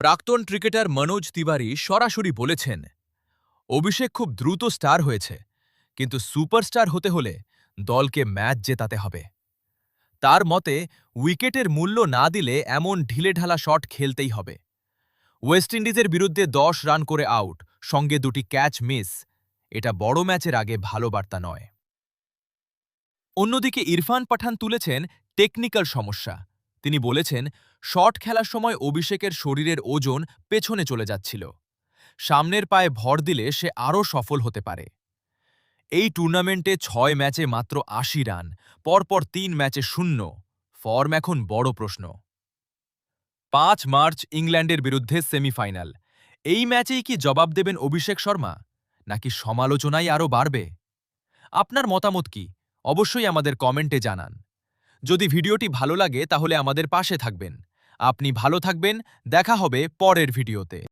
প্রাক্তন ক্রিকেটার মনোজ তিওয়ারি সরাসরি বলেছেন, অভিষেক খুব দ্রুত স্টার হয়েছে, কিন্তু সুপারস্টার হতে হলে দলকে ম্যাচ জেতাতে হবে। তার মতে, উইকেটের মূল্য না দিলে এমন ঢিলেঢালা শট খেলতেই হবে। ওয়েস্ট ইন্ডিজের বিরুদ্ধে ১০ রান করে আউট, সঙ্গে ২টি ক্যাচ মিস, এটা বড় ম্যাচের আগে ভালো বার্তা নয়। অন্যদিকে ইরফান পাঠান তুলেছেন টেকনিক্যাল সমস্যা। তিনি বলেছেন, শট খেলার সময় অভিষেকের শরীরের ওজন পেছনে চলে যাচ্ছিল। সামনের পায়ে ভর দিলে সে আরও সফল হতে পারে। এই টুর্নামেন্টে ৬ ম্যাচে মাত্র ৮০ রান, পরপর ৩ ম্যাচে ০। ফর্ম এখন বড় প্রশ্ন। ৫ মার্চ ইংল্যান্ডের বিরুদ্ধে সেমিফাইনাল। এই ম্যাচেই কি জবাব দেবেন অভিষেক শর্মা, নাকি সমালোচনাই আরও বাড়বে? আপনার মতামত কি? অবশ্যই আমাদের কমেন্টে জানান। যদি ভিডিওটি ভালো লাগে তাহলে আমাদের পাশে থাকবেন। আপনি ভালো থাকবেন, দেখা হবে পরের ভিডিওতে।